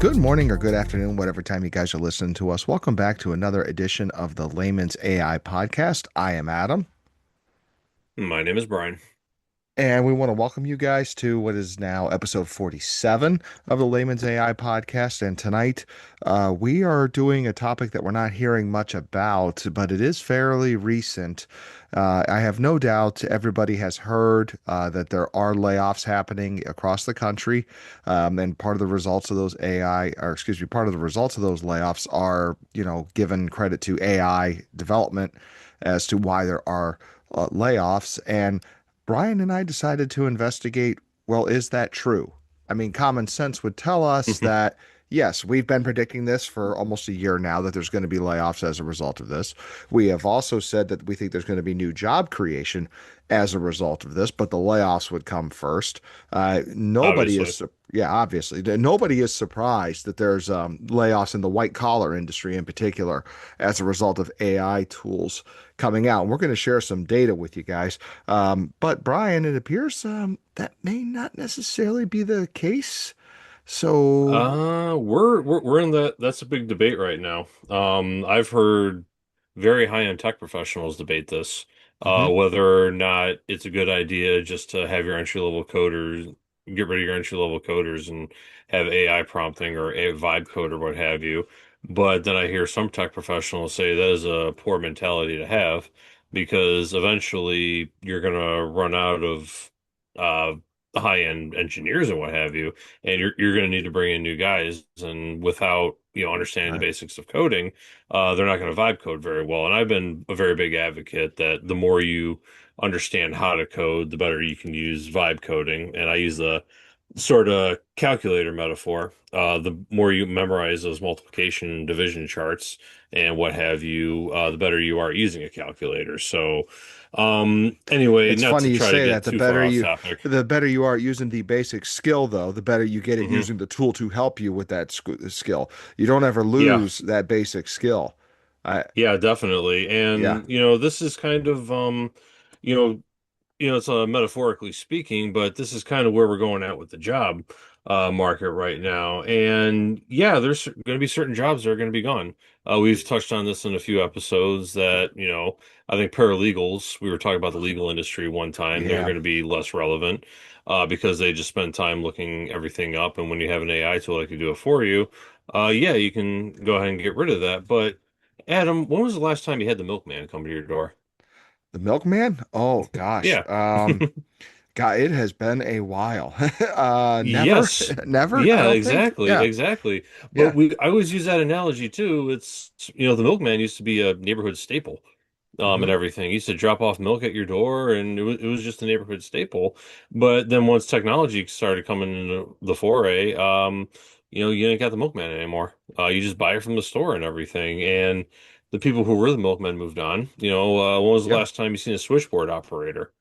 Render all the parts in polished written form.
Good morning or good afternoon, whatever time you guys are listening to us. Welcome back to another edition of the Layman's AI podcast. I am Adam, My name is Brian. and we want to welcome you guys to what is now episode 47 of the Layman's AI podcast. And tonight, we are doing a topic that we're not hearing much about, but it is fairly recent. I have no doubt everybody has heard that there are layoffs happening across the country. And part of the results of those part of the results of those layoffs are, given credit to AI development as to why there are layoffs. And Brian and I decided to investigate, well, is that true? I mean, common sense would tell us that, yes, we've been predicting this for almost a year now that there's going to be layoffs as a result of this. We have also said that we think there's going to be new job creation as a result of this, but the layoffs would come first. Nobody Obviously. is, yeah, obviously, nobody is surprised that there's layoffs in the white collar industry in particular as a result of AI tools coming out. And we're going to share some data with you guys. But Brian, it appears that may not necessarily be the case. So, We're in that's a big debate right now. I've heard very high-end tech professionals debate this, mhm, whether or not it's a good idea just to have your entry-level coders, get rid of your entry-level coders and have AI prompting or a vibe code or what have you. But then I hear some tech professionals say that is a poor mentality to have because eventually you're gonna run out of uh high-end engineers and what have you, and you're going to need to bring in new guys, and without understanding the right. basics of coding, they're not going to vibe code very well. And I've been a very big advocate that the more you understand how to code, the better you can use vibe coding. And I use the sort of calculator metaphor. The more you memorize those multiplication and division charts and what have you, the better you are using a calculator. So, anyway, It's not funny to you try to say get that. too far off topic. The better you are at using the basic skill, though, the better you get at Hmm. using the tool to help you with that skill. You don't ever Yeah. lose that basic skill. I, Yeah, definitely. yeah. And this is kind of you know, it's metaphorically speaking, but this is kind of where we're going at with the job market right now. And yeah, there's going to be certain jobs that are going to be gone. We've touched on this in a few episodes that, I think paralegals, we were talking about the legal industry one time, they're Yeah. going to be less relevant because they just spend time looking everything up. And when you have an AI tool that can do it for you, yeah, you can go ahead and get rid of that. But Adam, when was the last time you had the milkman come to your door? The milkman? Oh gosh. Yeah. God, it has been a while. Never, Yes. never, I Yeah, don't think. exactly, Yeah. exactly. But Yeah. I always use that analogy too. It's, the milkman used to be a neighborhood staple, and Hmm. everything. He used to drop off milk at your door, and it was just a neighborhood staple. But then once technology started coming into the foray, you ain't got the milkman anymore. You just buy it from the store and everything. And the people who were the milkmen moved on. When was the Yeah. last time you seen a switchboard operator?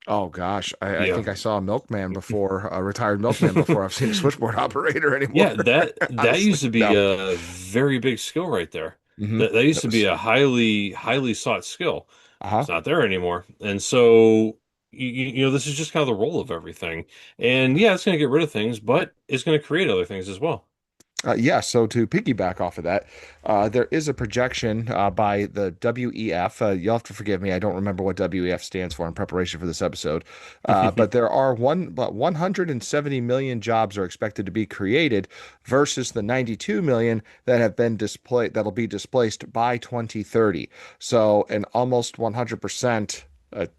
Oh gosh. I Yeah. think I saw a milkman before, a retired milkman before I've seen a switchboard operator anymore. Yeah, that Honestly. used to be No. a very big skill right there. Hmm. That used It to be was. a highly sought skill. Uh-huh. It's not there anymore. And so this is just kind of the role of everything. And yeah, it's going to get rid of things, but it's going to create other things as well. Yeah, so to piggyback off of that, there is a projection by the WEF. You'll have to forgive me, I don't remember what WEF stands for in preparation for this episode. But there are but 170 million jobs are expected to be created versus the 92 million that have been displaced that'll be displaced by 2030. So an almost 100%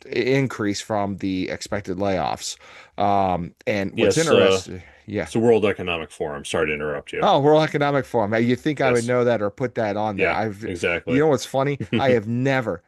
increase from the expected layoffs. And what's Yes, interesting, yeah. it's the World Economic Forum. Sorry to interrupt you. Oh, World Economic Forum. You think I would Yes. know that or put that on there? Yeah, You exactly. know what's funny? I have never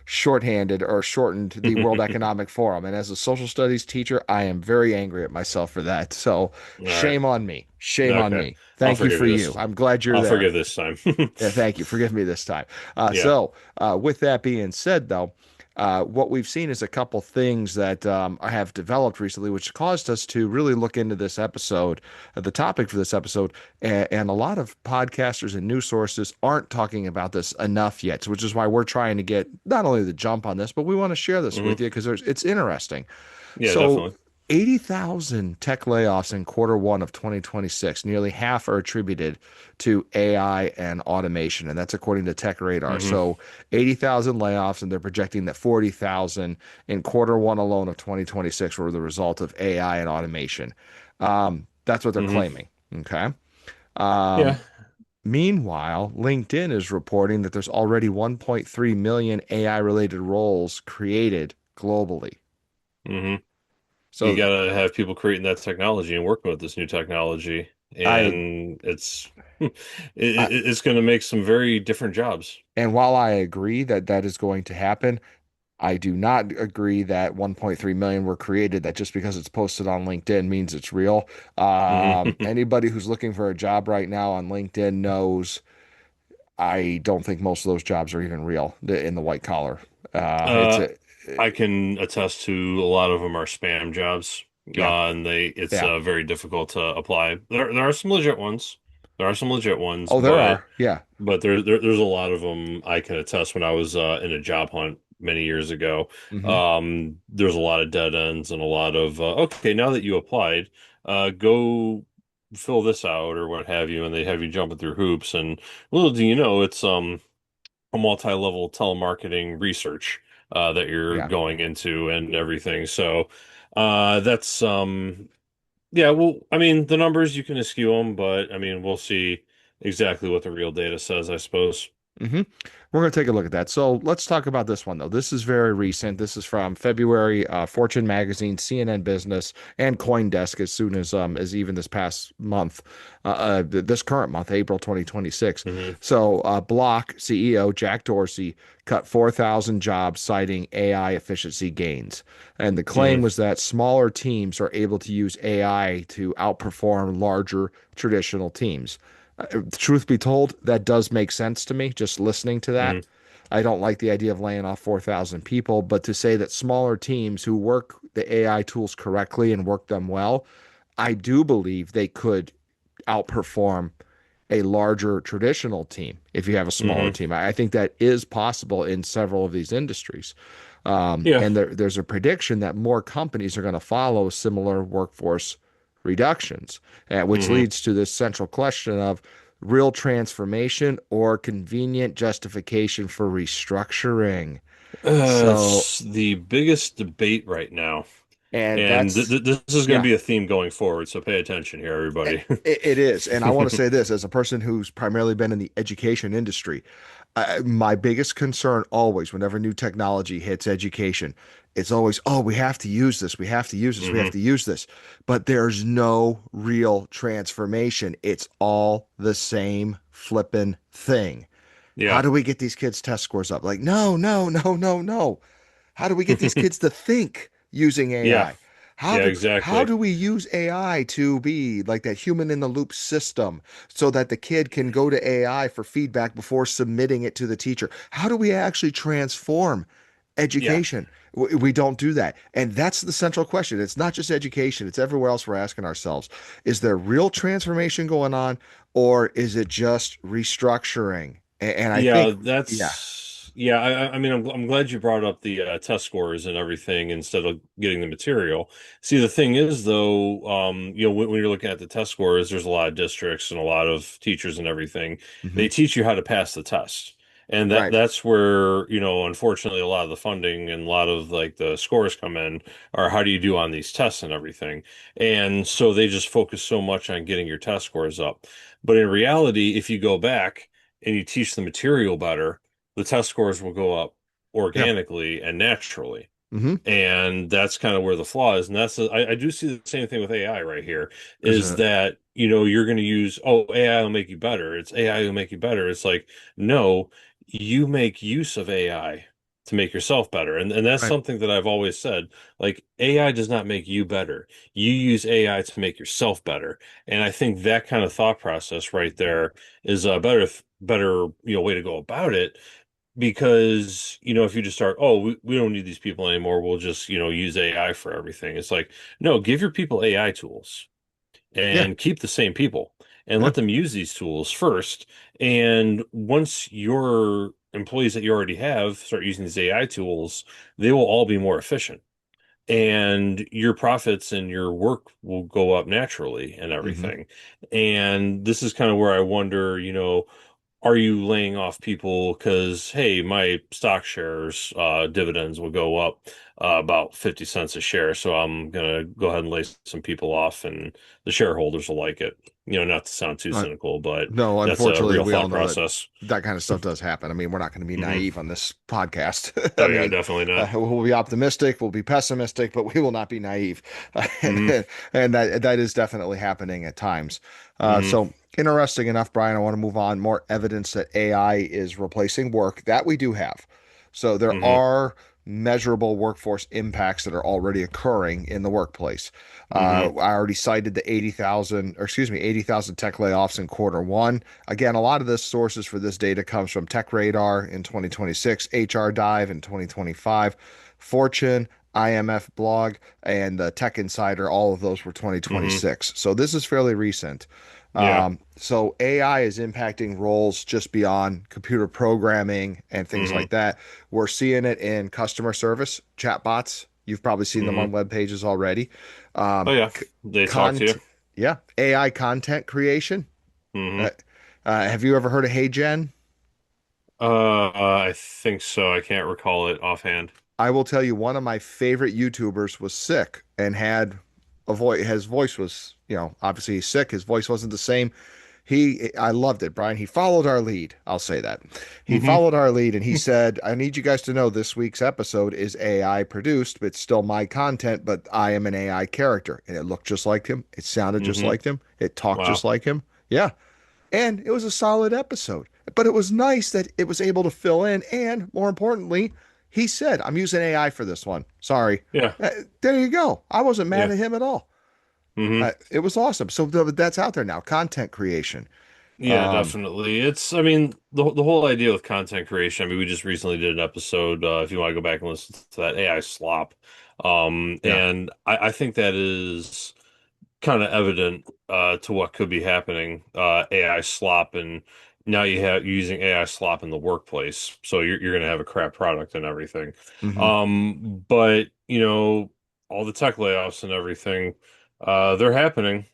shorthanded or shortened the World Economic Forum. And as a social studies teacher, I am very angry at myself for that. So All right. shame on me. Shame on Okay. me. I'll Thank you forgive for you you. this. I'm glad you're I'll there. forgive this time. Yeah, thank you. Forgive me this time. Yeah. With that being said, though, what we've seen is a couple things that have developed recently, which caused us to really look into this episode, the topic for this episode, and a lot of podcasters and news sources aren't talking about this enough yet, which is why we're trying to get not only the jump on this, but we want to share this Hmm. with you because it's interesting. Yeah, So definitely. 80,000 tech layoffs in quarter one of 2026. Nearly half are attributed to AI and automation, and that's according to Tech Radar. Hmm. So 80,000 layoffs, and they're projecting that 40,000 in quarter one alone of 2026 were the result of AI and automation. That's what they're Hmm. claiming. Okay. Yeah. Um, Meanwhile, LinkedIn is reporting that there's already 1.3 million AI related roles created globally. Hmm. You So gotta have people creating that technology and working with this new technology, I, and I it's going to make some very different jobs. and while I agree that that is going to happen, I do not agree that 1.3 million were created, that just because it's posted on LinkedIn means it's real. Hmm. Anybody who's looking for a job right now on LinkedIn knows I don't think most of those jobs are even real in the white collar. It's Uh, a, I can attest to a lot of them are spam jobs, yeah, and it's yeah. very difficult to apply. There are some legit ones. There are some legit ones, Oh, there are. Yeah. but there's a lot of them I can attest when I was in a job hunt many years ago. Hmm. There's a lot of dead ends and a lot of okay, now that you applied, go fill this out or what have you, and they have you jumping through hoops. And little do you know, it's a multi-level telemarketing research that you're Yeah. going into and everything. So that's yeah, well, I mean, the numbers you can eschew them, but I mean, we'll see exactly what the real data says, I suppose. Hmm. We're going to take a look at that. So let's talk about this one, though. This is very recent. This is from February, Fortune Magazine, CNN Business, and CoinDesk as even this past month, this current month, April 2026. Hmm. So Block CEO Jack Dorsey cut 4,000 jobs, citing AI efficiency gains. And the claim Hmm. was that smaller teams are able to use AI to outperform larger traditional teams. Truth be told, that does make sense to me, just listening to that. Hmm. I don't like the idea of laying off 4,000 people, but to say that smaller teams who work the AI tools correctly and work them well, I do believe they could outperform a larger traditional team if you have a smaller Hmm. team. I think that is possible in several of these industries. Yeah. And there's a prediction that more companies are going to follow similar workforce reductions, which Hmm. leads to this central question of real transformation or convenient justification for restructuring. So, It's the biggest debate right now, and and that's, this is going to yeah, be a theme going forward, so pay attention here, everybody. it is. And I want to say this as a person who's primarily been in the education industry. My biggest concern always, whenever new technology hits education, it's always, oh, we have to use this. We have to use this. We have Hmm. to use this. But there's no real transformation. It's all the same flippin' thing. How Yeah. do we get these kids' test scores up? Like, no, no, no, no, no. How do we get these kids to think using Yeah. AI? Yeah, How exactly. do we use AI to be like that human in the loop system so that the kid can go to AI for feedback before submitting it to the teacher? How do we actually transform Yeah. education? We don't do that. And that's the central question. It's not just education, it's everywhere else we're asking ourselves. Is there real transformation going on, or is it just restructuring? And I think, Yeah, yeah. yeah. I mean, I'm glad you brought up the test scores and everything instead of getting the material. See, the thing is, though, when you're looking at the test scores, there's a lot of districts and a lot of teachers and everything. Hmm. They teach you how to pass the test, and Right. that's where, unfortunately, a lot of the funding and a lot of like the scores come in are how do you do on these tests and everything. And so they just focus so much on getting your test scores up. But in reality, if you go back and you teach the material better, the test scores will go up Yeah. organically and naturally. Hmm. And that's kind of where the flaw is. And I do see the same thing with AI right here, Because is that, you're going to use, oh, AI will make you better. It's AI will make you better. It's like, no, you make use of AI to make yourself better. And that's right. something that I've always said. Like, AI does not make you better. You use AI to make yourself better. And I think that kind of thought process right there is a better, way to go about it because if you just start, oh, we don't need these people anymore, we'll just use AI for everything. It's like, no, give your people AI tools Yeah. and keep the same people and Yeah. let them use these tools first, and once your employees that you already have start using these AI tools, they will all be more efficient. and your profits and your work will go up naturally and Hmm. everything. And this is kind of where I wonder, are you laying off people because, hey, my stock shares dividends will go up about 50 cents a share, so I'm gonna go ahead and lay some people off, and the shareholders will like it. Not to sound too Uh, cynical, but no, that's a unfortunately, real we all thought know that process. that kind of stuff does happen. I mean, we're not going to be Hmm. naive on this podcast. I Oh yeah, mean, definitely not. we'll be optimistic, we'll be pessimistic, but we will not be naive. and, Hmm. and that is definitely happening at times. Hmm. So interesting enough, Brian, I want to move on. More evidence that AI is replacing work that we do have. So there Hmm. are measurable workforce impacts that are already occurring in the workplace. Hmm. I already cited the 80,000, or excuse me, 80,000 tech layoffs in quarter one. Again, a lot of the sources for this data comes from Tech Radar in 2026, HR Dive in 2025, Fortune, IMF Blog, and Tech Insider. All of those were Hmm. 2026. So this is fairly recent. Yeah. So AI is impacting roles just beyond computer programming and things Hmm. like that. We're seeing it in customer service, chatbots. You've probably seen them Hmm. on web pages already. Oh Um, yeah, c- they talk to you. Content, yeah, AI content creation. Hmm. Uh, have you ever heard of HeyGen? I think so. I can't recall it offhand. I will tell you, one of my favorite YouTubers was sick and had a voice. His voice was, obviously he's sick. His voice wasn't the same. I loved it, Brian. He followed our lead. I'll say that. He Hmm. followed our lead and he said, I need you guys to know this week's episode is AI produced, but it's still my content, but I am an AI character. And it looked just like him. It sounded just Hmm. like him. It talked just Wow. like him. Yeah. And it was a solid episode. But it was nice that it was able to fill in. And more importantly, he said, I'm using AI for this one. Sorry. Yeah. There you go. I wasn't mad Yeah. at him at all. Hmm. It was awesome. So that's out there now. Content creation. Yeah, Um, definitely. I mean, the whole idea with content creation. I mean, we just recently did an episode. If you want to go back and listen to that AI slop, yeah. and I think that is kind of evident to what could be happening. AI slop, and now you're using AI slop in the workplace, so you're going to have a crap product and everything. Hmm. But all the tech layoffs and everything, they're happening.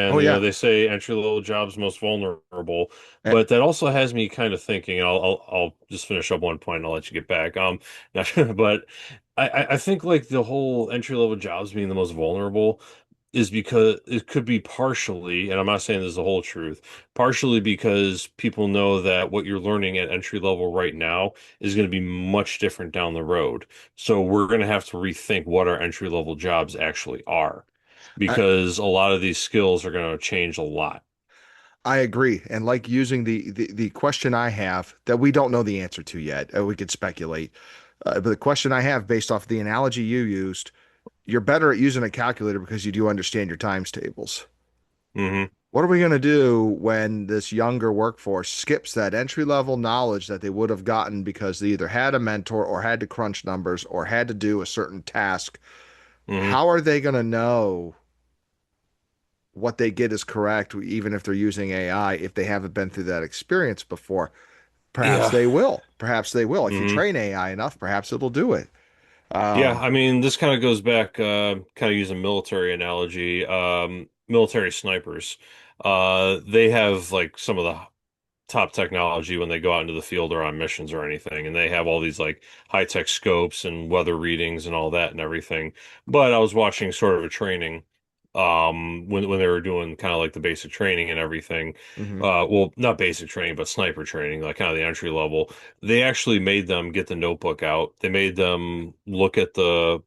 Oh And yeah. they say entry level jobs most vulnerable, Eh, but that also has me kind of thinking. And I'll just finish up one point and I'll let you get back. But I think like the whole entry level jobs being the most vulnerable is because it could be partially, and I'm not saying this is the whole truth, partially because people know that what you're learning at entry level right now is going to be much different down the road. So we're going to have to rethink what our entry level jobs actually are, I, because a lot of these skills are going to change a lot. I agree. And like using the question I have that we don't know the answer to yet, we could speculate. But the question I have based off the analogy you used, you're better at using a calculator because you do understand your times tables. Hmm. What are we going to do when this younger workforce skips that entry level knowledge that they would have gotten because they either had a mentor or had to crunch numbers or had to do a certain task? Hmm. How are they going to know what they get is correct, even if they're using AI, if they haven't been through that experience before? Perhaps Yeah. they will. Perhaps they will. If you Hmm. train AI enough, perhaps it'll do it. Yeah, Um, I mean, this kind of goes back, kind of use a military analogy. Military snipers, they have like some of the top technology when they go out into the field or on missions or anything, and they have all these like high-tech scopes and weather readings and all that and everything. But I was watching sort of a training, when they were doing kind of like the basic training and everything. mhm. Well, not basic training, but sniper training, like kind of the entry level. They actually made them get the notebook out. They made them look at the,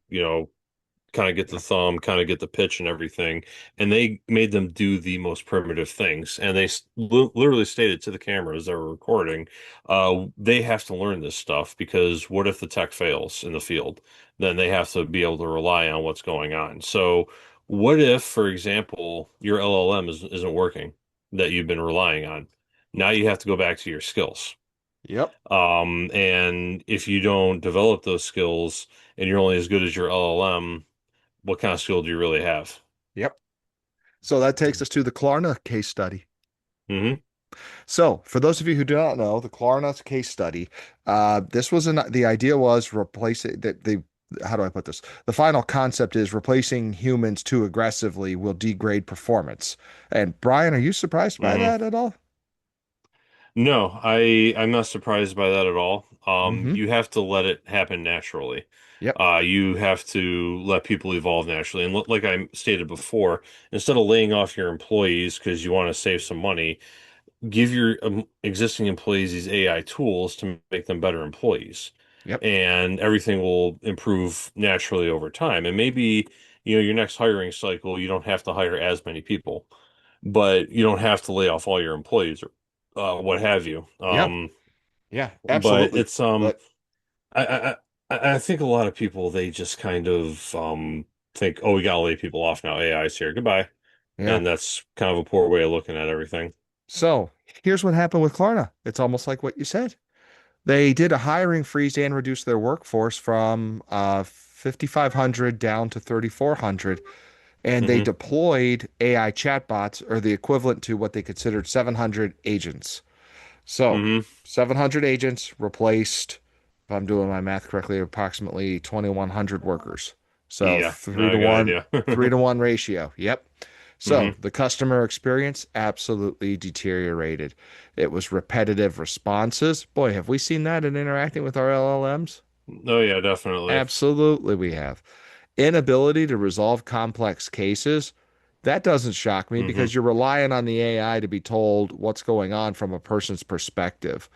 kind of get the Yeah. thumb, kind of get the pitch and everything. And they made them do the most primitive things. And they literally stated to the cameras that were recording, they have to learn this stuff because what if the tech fails in the field? Then they have to be able to rely on what's going on. So, what if, for example, your LLM isn't working that you've been relying on? Now you have to go back to your skills. Yep. And if you don't develop those skills and you're only as good as your LLM, what kind of skill do you really have? Yep. So that takes us to the Klarna case study. Hmm. So, for those of you who do not know, the Klarna case study, this was the idea was replace it that they how do I put this? The final concept is replacing humans too aggressively will degrade performance. And Brian, are you surprised by Hmm. that at all? No, I'm not surprised by that at all. Mm-hmm. You have to let it happen naturally. Yep. You have to let people evolve naturally. And like I stated before, instead of laying off your employees because you want to save some money, give your existing employees these AI tools to make them better employees. Yep. And everything will improve naturally over time. And maybe, your next hiring cycle, you don't have to hire as many people, but you don't have to lay off all your employees or what have you. Yeah. Yeah. But Absolutely. it's But I, I I think a lot of people they just kind of think, oh, we gotta lay people off now. AI's here. Goodbye. yeah. And that's kind of a poor way of looking at everything. So here's what happened with Klarna. It's almost like what you said. They did a hiring freeze and reduced their workforce from 5,500 down to 3,400. And they Hmm. deployed AI chatbots, or the equivalent to what they considered 700 agents. So Hmm. 700 agents replaced, if I'm doing my math correctly, approximately 2,100 workers. So Yeah, three no, to I got one, idea. 3-to-1 ratio. Yep. So Hmm. the customer experience absolutely deteriorated. It was repetitive responses. Boy, have we seen that in interacting with our LLMs? Oh yeah, definitely. Absolutely, we have. Inability to resolve complex cases. That doesn't shock me Hmm. because you're relying on the AI to be told what's going on from a person's perspective.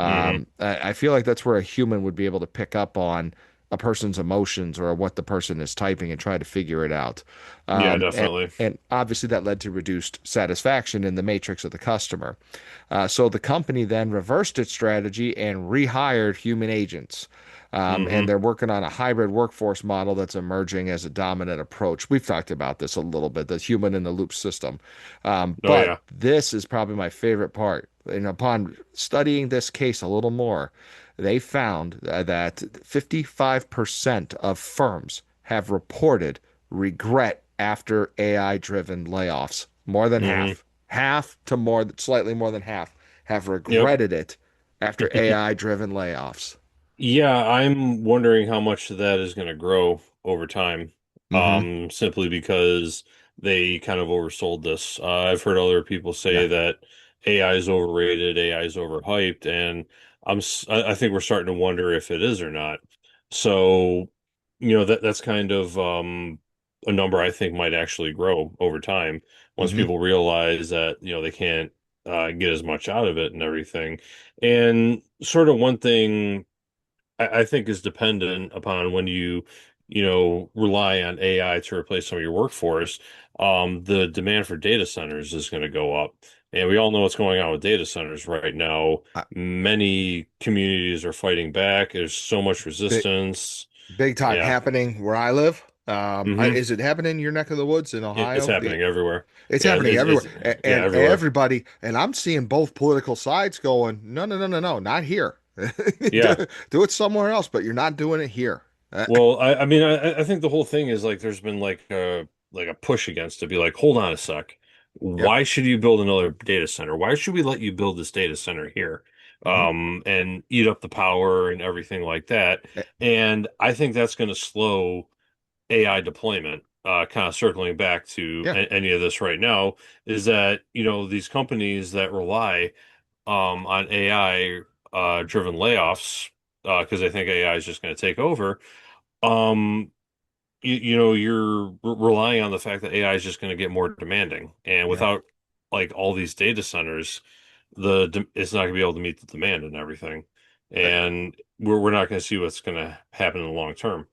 Hmm. I feel like that's where a human would be able to pick up on a person's emotions or what the person is typing and try to figure it out. Yeah, Um, and, definitely. and obviously that led to reduced satisfaction in the matrix of the customer. So the company then reversed its strategy and rehired human agents. And Hmm. they're working on a hybrid workforce model that's emerging as a dominant approach. We've talked about this a little bit, the human in the loop system. Oh But yeah. this is probably my favorite part. And upon studying this case a little more, they found that 55% of firms have reported regret after AI-driven layoffs. More than Hmm. half. Half to more, slightly more than half have Yep. regretted it after AI-driven layoffs. Yeah, I'm wondering how much of that is going to grow over time. Hmm. Simply because they kind of oversold this. I've heard other people Yeah. say that AI is overrated, AI is overhyped, and I think we're starting to wonder if it is or not. So, that's kind of a number I think might actually grow over time once Hmm. people realize that, they can't get as much out of it and everything. And sort of one thing I think is dependent upon when rely on AI to replace some of your workforce. The demand for data centers is going to go up. And we all know what's going on with data centers right now. Many communities are fighting back. There's so much Big, resistance. big time Yeah. happening where I live. Hmm. Is it happening in your neck of the woods in It's Ohio? happening everywhere. It's Yeah, happening everywhere, yeah, and everywhere. everybody. And I'm seeing both political sides going, no, no, no, no, no, not here. Yeah. Do it somewhere else, but you're not doing it here. Well, I mean, I think the whole thing is like there's been like a push against to be like, hold on a sec. Yep. Why should you build another data center? Why should we let you build this data center here? Hmm. And eat up the power and everything like that. And I think that's going to slow AI deployment. Kind of circling back to Yeah. any of this right now is that, these companies that rely on AI driven layoffs because they think AI is just going to take over um, you're relying on the fact that AI is just going to get more demanding, and Yeah. without like all these data centers, it's not going to be able to meet the demand and everything, Uh, and we're not going to see what's going to happen in the long term.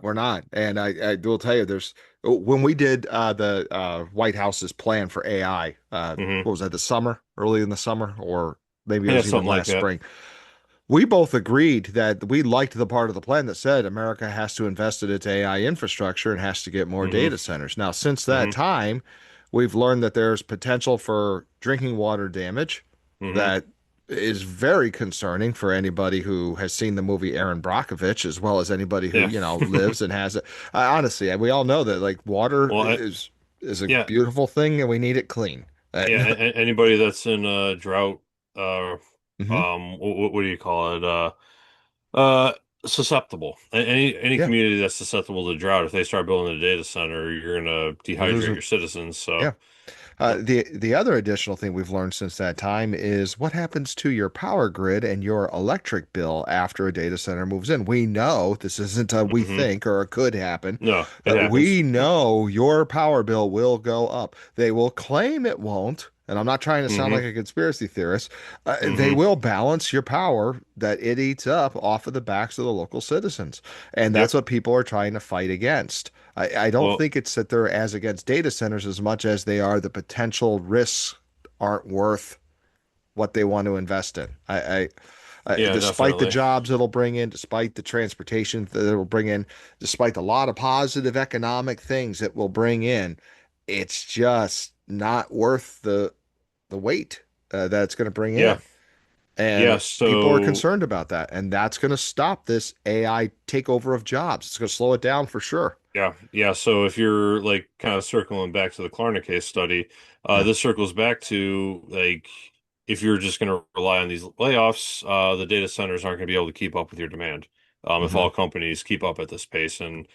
we're not. And I will tell you, there's when we did the White House's plan for AI, Hmm. what was that, the summer, early in the summer, or maybe it Yeah, was even something like last that. spring. We both agreed that we liked the part of the plan that said America has to invest in its AI infrastructure and has to get more Hmm. data centers. Now, since that Hmm. time, we've learned that there's potential for drinking water damage Hmm. that is very concerning for anybody who has seen the movie Aaron Brockovich, as well as anybody who, Yeah. lives and has it. Honestly, we all know that like water Well, is a yeah, beautiful thing and we need it clean. yeah. Anybody that's in a drought, Mhm. what do you call it? susceptible. Any Yeah, community that's susceptible to drought, if they start building a data center, you're going to you're dehydrate losing. your citizens. So, Yeah. The other additional thing we've learned since that time is what happens to your power grid and your electric bill after a data center moves in. We know this isn't a we hmm think or it could happen. no, it happens. We know your power bill will go up. They will claim it won't. And I'm not trying to sound hmm like a conspiracy theorist. They hmm will balance your power that it eats up off of the backs of the local citizens. And that's Yep. what people are trying to fight against. I don't Well, think it's that they're as against data centers as much as they are the potential risks aren't worth what they want to invest in. yeah, Despite the definitely. jobs it'll bring in, despite the transportation that it will bring in, despite a lot of positive economic things it will bring in, it's just not worth the weight that it's going to bring Yeah. in. And Yeah. people are So, concerned about that. And that's going to stop this AI takeover of jobs. It's going to slow it down for sure. yeah. Yeah. So if you're like kind of circling back to the Klarna case study, Yeah. this circles back to like, if you're just going to rely on these layoffs, the data centers aren't going to be able to keep up with your demand. If Hmm. all companies keep up at this pace. And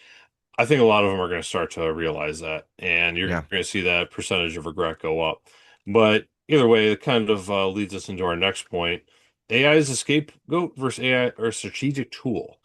I think a lot of them are going to start to realize that, and you're Yeah. going to see that percentage of regret go up. But either way, it kind of leads us into our next point. AI is a scapegoat versus AI or a strategic tool.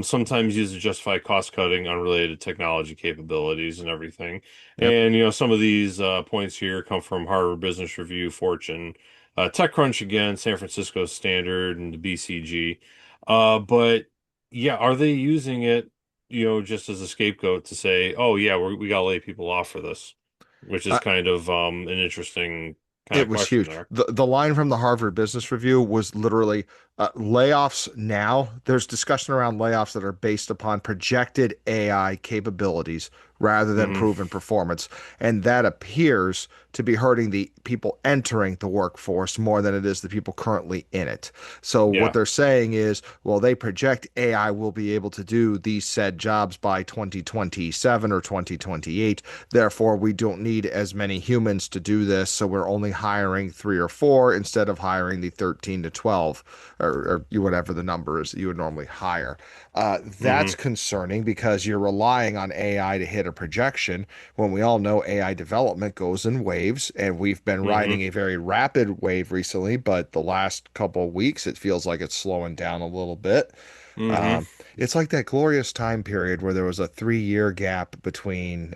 Sometimes used to justify cost cutting, unrelated technology capabilities, and everything. Yep. And some of these points here come from Harvard Business Review, Fortune, TechCrunch again, San Francisco Standard, and the BCG. But yeah, are they using it? Just as a scapegoat to say, oh yeah, we got to lay people off for this, which is Uh, kind of an interesting kind It of was question huge. there. The line from the Harvard Business Review was literally layoffs now. There's discussion around layoffs that are based upon projected AI capabilities rather than hmm proven performance. And that appears to be hurting the people entering the workforce more than it is the people currently in it. So what Yeah. they're saying is, well, they project AI will be able to do these said jobs by 2027 or 2028. Therefore, we don't need as many humans to do this. So we're only hiring three or four instead of hiring the 13 to 12 or whatever the number is that you would normally hire. That's hmm concerning because you're relying on AI to hit a projection when we all know AI development goes in waves, and we've been riding hmm a very rapid wave recently, but the last couple of weeks it feels like it's slowing down a little bit. hmm Um, it's like that glorious time period where there was a 3 year gap between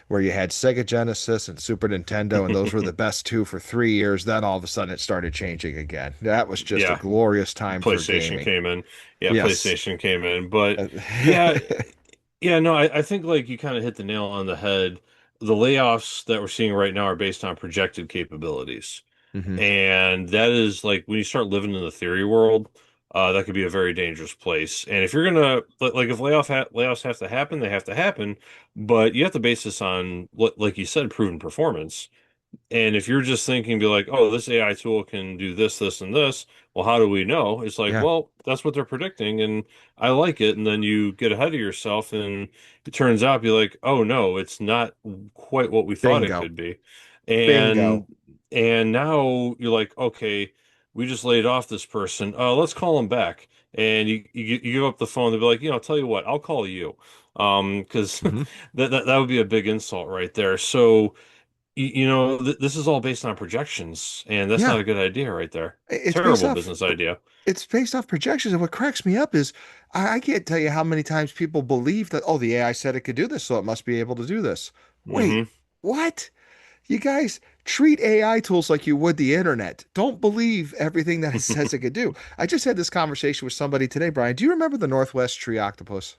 where you had Sega Genesis and Super Nintendo, and those were the best two for 3 years. Then all of a sudden it started changing again. That was just a Yeah. glorious time for PlayStation gaming. came in. Yeah, Yes. PlayStation came in. But Uh, yeah, yeah, no, I think like you kind of hit the nail on the head. The layoffs that we're seeing right now are based on projected capabilities. hmm. And that is like when you start living in the theory world, that could be a very dangerous place. And if you're gonna like if layoffs have to happen, they have to happen, but you have to base this on like you said, proven performance. And if you're just thinking, be like, oh, this AI tool can do this, this, and this, well, how do we know? It's like, Yeah. well, that's what they're predicting, and I like it. And then you get ahead of yourself, and it turns out, be like, oh no, it's not quite what we thought it Bingo. could be. Bingo. And now you're like, okay, we just laid off this person. Let's call them back. And you give up the phone. They'll be like, I'll tell you what, I'll call you, because Hmm. that would be a big insult right there. So. This is all based on projections, and that's not Yeah. a good idea right there. It's based Terrible off business idea. it's based off projections. And what cracks me up is I can't tell you how many times people believe that, oh, the AI said it could do this, so it must be able to do this. Wait, hmm what? You guys treat AI tools like you would the internet. Don't believe everything that it says it could do. I just had this conversation with somebody today, Brian. Do you remember the Northwest tree octopus?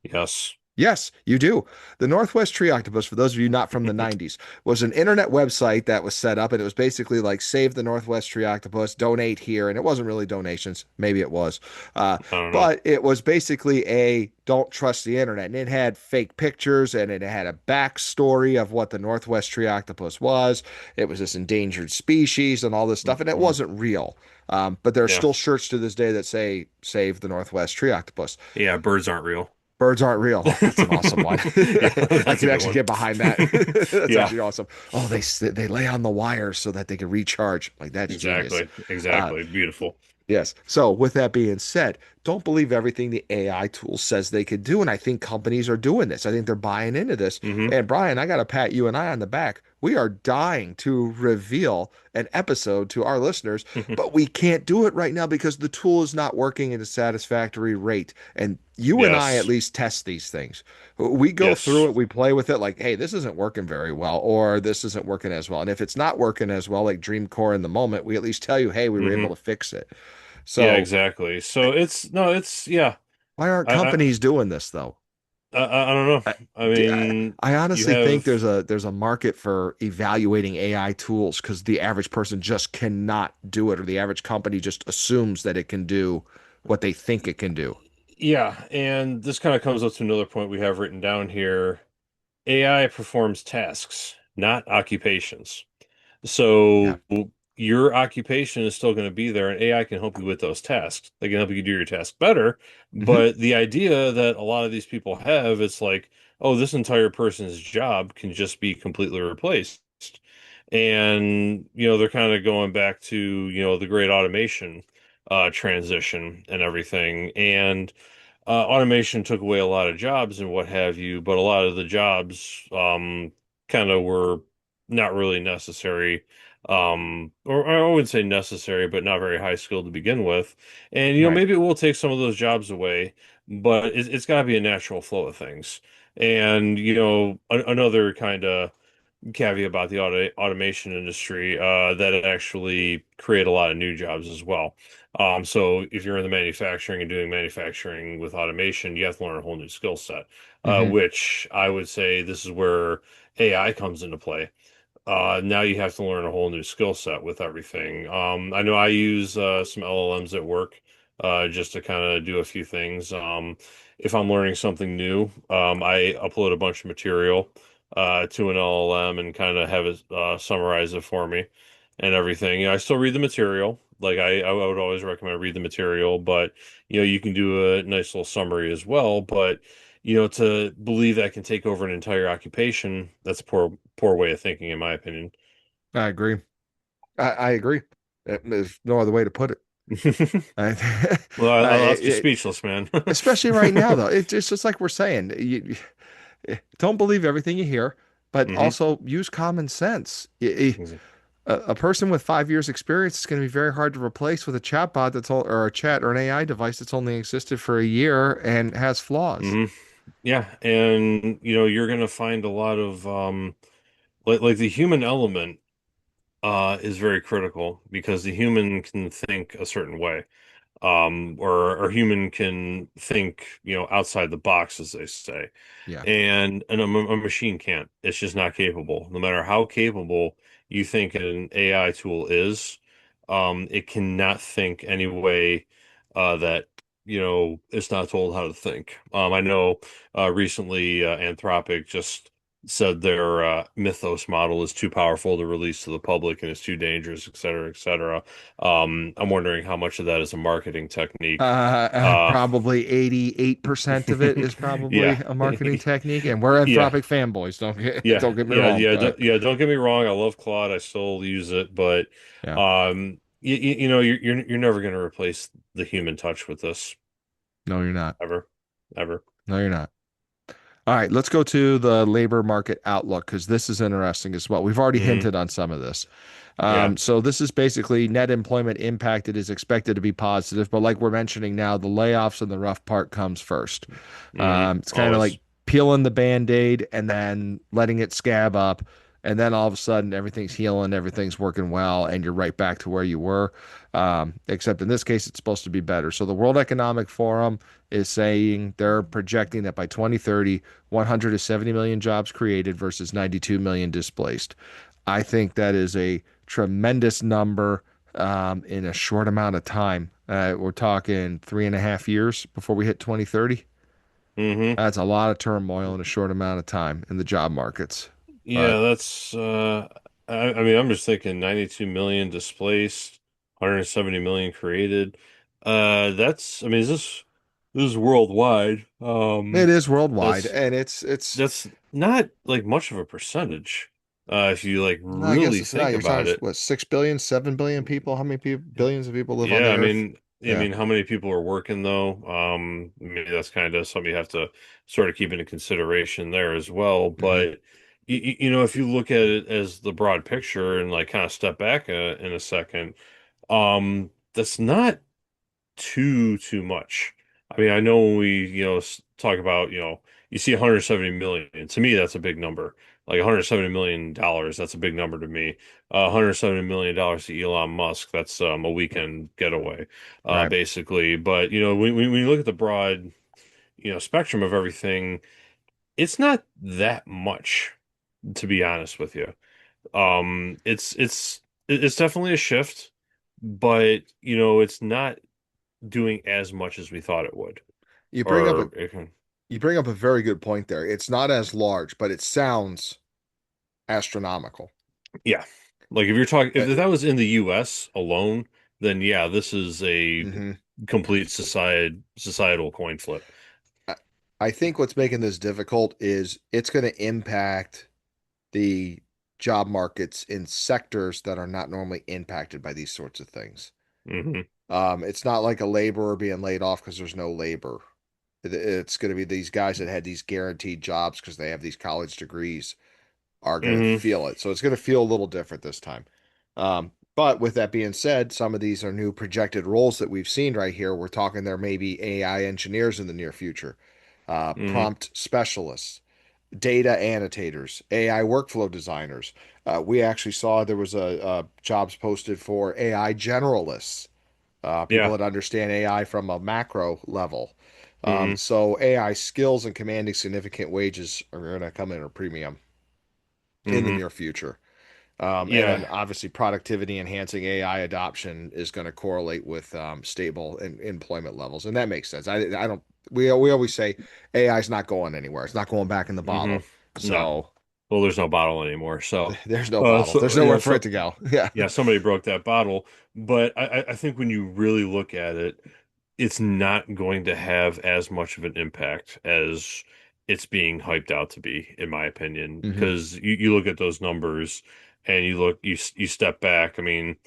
Yes. Yes, you do. The Northwest Tree Octopus, for those of you not from the 90s, was an internet website that was set up, and it was basically like save the Northwest Tree Octopus, donate here. And it wasn't really donations. Maybe it was. Uh, I don't know. but it was basically a don't trust the internet. And it had fake pictures and it had a backstory of what the Northwest Tree Octopus was. It was this endangered species and all this stuff, and it Mhm. wasn't real. But there are Yeah. still shirts to this day that say save the Northwest Tree Octopus. Yeah, birds aren't real. Birds aren't real. Oh, that's an awesome one. Yeah, I that's a can good actually one. get behind that. That's Yeah, actually awesome. Oh, they lay on the wires so that they can recharge. Like that's genius. exactly. Uh, Exactly. Beautiful. Yes. So with that being said, don't believe everything the AI tool says they could do. And I think companies are doing this. I think they're buying into this. Hmm. And Brian, I got to pat you and I on the back. We are dying to reveal an episode to our listeners, but we can't do it right now because the tool is not working at a satisfactory rate. And you and I at Yes. least test these things. We go through Yes. it, we play with it like, hey, this isn't working very well, or this isn't working as well. And if it's not working as well, like Dream Core in the moment, we at least tell you, hey, we were able Hmm. to fix it. Yeah, So exactly. So it's no, it's yeah. why aren't I I companies doing this though? I don't know. I, I I mean, I you honestly think have there's a market for evaluating AI tools because the average person just cannot do it, or the average company just assumes that it can do what they think it can do. yeah, and this kind of comes up to another point we have written down here. AI performs tasks, not occupations. Yeah. So your occupation is still going to be there, and AI can help you with those tasks. They can help you do your task better. Hmm. But the idea that a lot of these people have, it's like, oh, this entire person's job can just be completely replaced. And, they're kind of going back to, the great automation transition and everything. And automation took away a lot of jobs and what have you, but a lot of the jobs kind of were not really necessary, or I wouldn't say necessary, but not very high skilled to begin with. And Right. maybe it will take some of those jobs away, but it's got to be a natural flow of things. And another kind of caveat about the automation industry that it actually create a lot of new jobs as well. So if you're in the manufacturing and doing manufacturing with automation, you have to learn a whole new skill set, Hmm. which I would say this is where AI comes into play. Now you have to learn a whole new skill set with everything. I know I use some LLMs at work just to kind of do a few things. If I'm learning something new, I upload a bunch of material to an LLM and kind of have it summarize it for me and everything. I still read the material. Like I would always recommend read the material, but you can do a nice little summary as well. But to believe that can take over an entire occupation, that's a poor way of thinking, in my opinion. I agree. I agree. There's no other way to put it. I, Well, I left you I, speechless, man. especially right now, though, it's just like we're saying. Don't believe everything you hear, but Hmm. also use common sense. A person with 5 years experience is going to be very hard to replace with a chatbot or a chat or an AI device that's only existed for a year and has flaws. Hmm. Yeah, and you're gonna find a lot of like the human element is very critical because the human can think a certain way. Or human can think, outside the box, as they say. Yeah. And a machine can't. It's just not capable. No matter how capable you think an AI tool is, it cannot think any way that, it's not told how to think. I know recently Anthropic just said their Mythos model is too powerful to release to the public and it's too dangerous, et cetera, et cetera. I'm wondering how much of that is a marketing technique. Uh, Probably 88% of it is probably yeah, a marketing technique, and we're yeah, Anthropic fanboys. Don't get yeah, don't get me yeah, wrong. yeah, yeah. Don't get me wrong. I love Claude. I still use it, but Yeah. you're never going to replace the human touch with this No, you're not. ever, ever. No, you're not. All right, let's go to the labor market outlook because this is interesting as well. We've already Hmm. hinted on some of this. Yeah. So this is basically net employment impacted is expected to be positive, but like we're mentioning now, the layoffs and the rough part comes first. Hmm. It's kind of like Always. peeling the band-aid and then letting it scab up, and then all of a sudden everything's healing, everything's working well, and you're right back to where you were. Except in this case, it's supposed to be better. So the World Economic Forum is saying they're projecting that by 2030, 170 million jobs created versus 92 million displaced. I think that is a tremendous number in a short amount of time. We're talking 3.5 years before we hit 2030. Hmm. That's a lot of turmoil in a short amount of time in the job markets. Yeah, But that's I mean I'm just thinking 92 million displaced, 170 million created. That's I mean is this is worldwide. it is worldwide, That's and it's that's not like much of a percentage. If you like No, I guess really it's not. think You're talking about it. what, 6 billion, 7 billion people? How many people, billions of people live on Yeah, the earth? I Yeah. mean, how many people are working though? Maybe that's kind of something you have to sort of keep into consideration there as well. Hmm. But you know, if you look at it as the broad picture and like kind of step back in a second, that's not too much. I mean, I know when we, talk about, you see 170 million. To me, that's a big number. Like 170 million dollars, that's a big number to me. 170 million dollars to Elon Musk, that's a weekend getaway, Right. basically. But when you look at the broad, spectrum of everything, it's not that much, to be honest with you. It's definitely a shift, but it's not doing as much as we thought it would. You bring up a Or it can, you bring up a very good point there. It's not as large, but it sounds astronomical. yeah. Like if you're talking, Uh, if that was in the US alone, then yeah, this is a mhm. complete societal coin flip. I I think what's making this difficult is it's going to impact the job markets in sectors that are not normally impacted by these sorts of things. Hmm. It's not like a laborer being laid off because there's no labor. It's going to be these guys that had these guaranteed jobs because they have these college degrees are going to Hmm. feel it. So it's going to feel a little different this time. But with that being said, some of these are new projected roles that we've seen right here. We're talking there may be AI engineers in the near future, Hmm. prompt specialists, data annotators, AI workflow designers. We actually saw there was a jobs posted for AI generalists, people Yeah. that understand AI from a macro level. Hmm. So AI skills and commanding significant wages are going to come in a premium in the Hmm. near future. And Yeah. then obviously productivity enhancing AI adoption is going to correlate with stable employment levels. And that makes sense. I don't, we always say AI is not going anywhere. It's not going back in the Hmm. bottle. No. So Well, there's no bottle anymore. So, there's no bottle. There's nowhere for it to go. Yeah. yeah, somebody broke that bottle. But I think when you really look at it, it's not going to have as much of an impact as it's being hyped out to be, in my opinion. Hmm. Because you look at those numbers and you step back. I mean,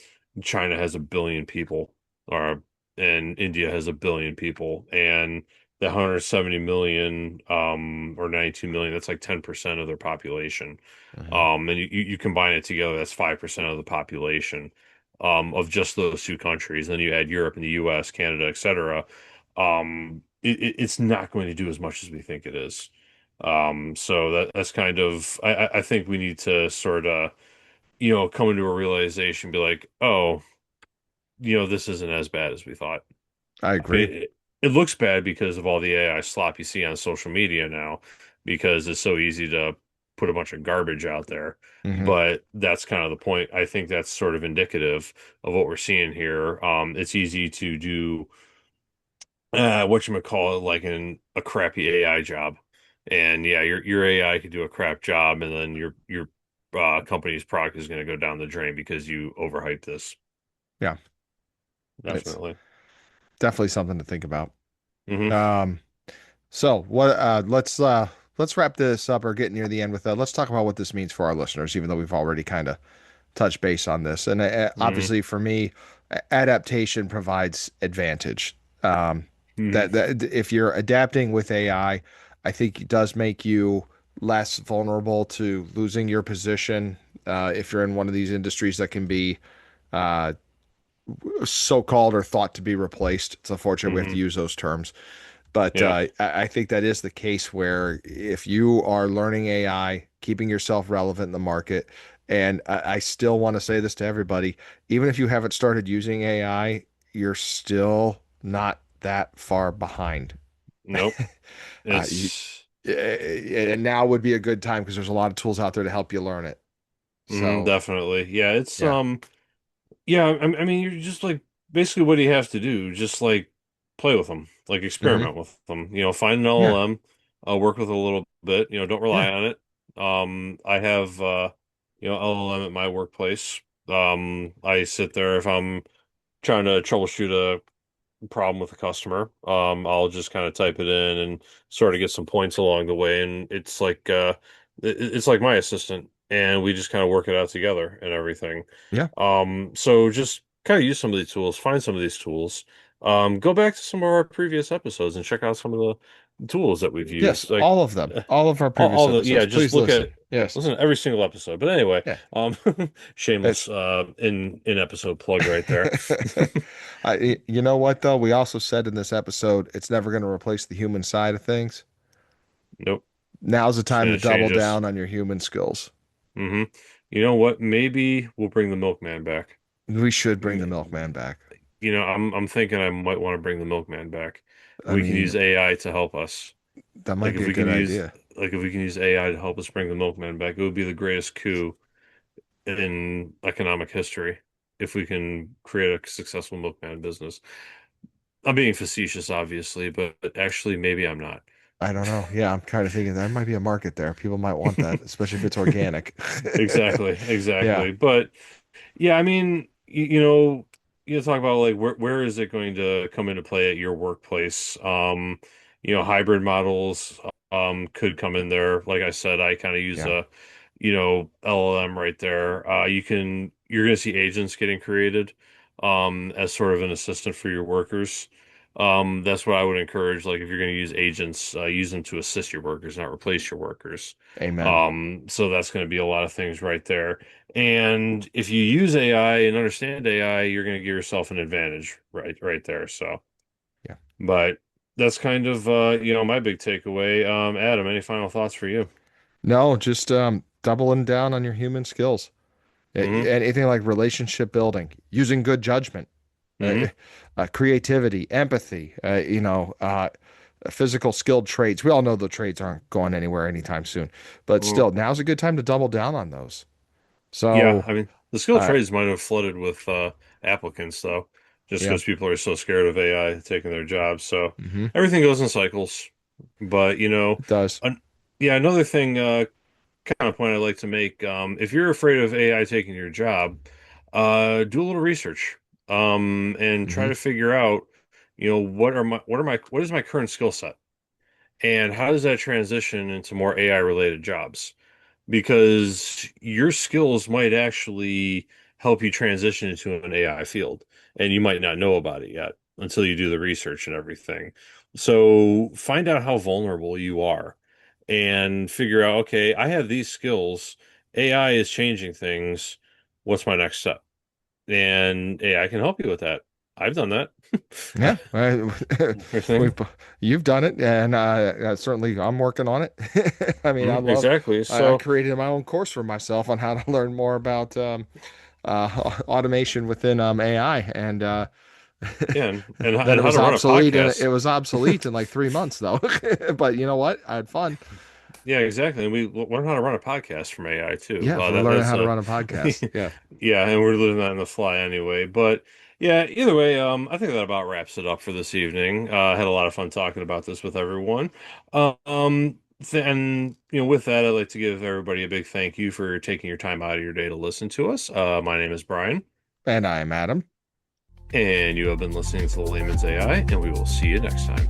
China has 1 billion people, or and India has 1 billion people, and the 170 million or 92 million, that's like 10% of their population. Hmm. And you combine it together, that's 5% of the population of just those two countries. Then you add Europe and the US, Canada, etc. It's not going to do as much as we think it is. So that's kind of I think we need to sort of come into a realization, be like, oh, this isn't as bad as we thought. I I mean, agree. it looks bad because of all the AI slop you see on social media now, because it's so easy to put a bunch of garbage out there. Hmm. But that's kind of the point. I think that's sort of indicative of what we're seeing here. It's easy to do whatchamacallit, like in a crappy AI job. And yeah, your AI could do a crap job, and then your company's product is going to go down the drain because you overhyped this. Yeah. It's Definitely. definitely something to think about. Hmm. Um, so what, let's wrap this up or get near the end with let's talk about what this means for our listeners, even though we've already kind of touch base on this. And Hmm. obviously, for me, adaptation provides advantage. Hmm. That if you're adapting with I think it does make you less vulnerable to losing your position if you're in one of these industries that can be uh, so-called or thought to be replaced. It's unfortunate we have to Hmm. use those terms. But Yeah. I think that is the case where if you are learning AI, keeping yourself relevant in the market, and I still want to say this to everybody, even if you haven't started using AI, you're still not that far behind. Nope. Uh, you, It's and now would be a good time because there's a lot of tools out there to help you learn it. So, definitely. Yeah, it's yeah. yeah, I mean you're just like basically what do you have to do? Just like play with them, like Hmm. experiment with them. Find an Yeah. LLM, work with it a little bit, don't Yeah. rely on it. I have LLM at my workplace. I sit there if I'm trying to troubleshoot a problem with a customer. I'll just kind of type it in and sort of get some points along the way, and it's like it's like my assistant. and we just kind of work it out together and everything. Yeah. So just kind of use some of these tools, find some of these tools. Go back to some of our previous episodes and check out some of the tools that we've Yes, used. Like all of them. All of our previous yeah, episodes. just Please look listen. at Yes. listen to every single episode. But anyway, Yeah. um, shameless It's in episode plug right there. you know what though? We also said in this episode it's never going to replace the human side of things. Nope, Now's the it's time to gonna double change us. down on your human skills. hmm You know what? Maybe we'll bring the milkman back. We should bring the Mm, milkman back. I'm thinking I might want to bring the milkman back. I We can mean, use AI to help us. that Like might be if a we good can use idea. like if we can use AI to help us bring the milkman back, it would be the greatest coup in economic history if we can create a successful milkman business. I'm being facetious, obviously, but actually maybe I'm not. I don't know. Yeah, I'm kind of thinking there might be a market there. People might want that, especially if it's organic. Exactly, Yeah, exactly. But yeah, I mean, you talk about like where is it going to come into play at your workplace? Hybrid models could come in there. Like I said, I kind of use yeah. a LLM right there. You're gonna see agents getting created as sort of an assistant for your workers. That's what I would encourage. Like if you're going to use agents, use them to assist your workers, not replace your workers. Amen. So that's going to be a lot of things right there. And if you use AI and understand AI, you're going to give yourself an advantage right there. So, Yeah. but that's kind of my big takeaway. Adam, any final thoughts for you? No, just doubling down on your human skills. hmm Anything like relationship building, using good judgment, uh, hmm creativity, empathy, physical skilled trades. We all know the trades aren't going anywhere anytime soon, but still, now's a good time to double down on those. Yeah, So, I mean, the skilled uh, trades might have flooded with applicants though, just yeah, because people are so scared of AI taking their jobs. So hmm everything goes in cycles. But it does. an yeah, another thing, kind of point I'd like to make, if you're afraid of AI taking your job, do a little research, and try Hmm. to figure out, what is my current skill set, and how does that transition into more AI related jobs? Because your skills might actually help you transition into an AI field, and you might not know about it yet until you do the research and everything. So find out how vulnerable you are and figure out, okay, I have these skills. AI is changing things. What's my next step? And AI can help you with that. I've done that. Yeah, we, Everything. you've done it, and certainly I'm working on it. I mean, Exactly. I So, created my own course for myself on how to learn more about automation within AI, and yeah, then and it how was to run a obsolete, and it podcast. was obsolete in like 3 months though. But you know what? I had fun. Yeah, exactly. And we learn how to run a podcast from AI too. Yes, we're That learning that's how to run a podcast. Yeah. yeah, and we're living that on the fly anyway. But yeah, either way, I think that about wraps it up for this evening. I had a lot of fun talking about this with everyone. And with that, I'd like to give everybody a big thank you for taking your time out of your day to listen to us. My name is Brian, And I'm Adam. and you have been listening to the Layman's AI, and we will see you next time.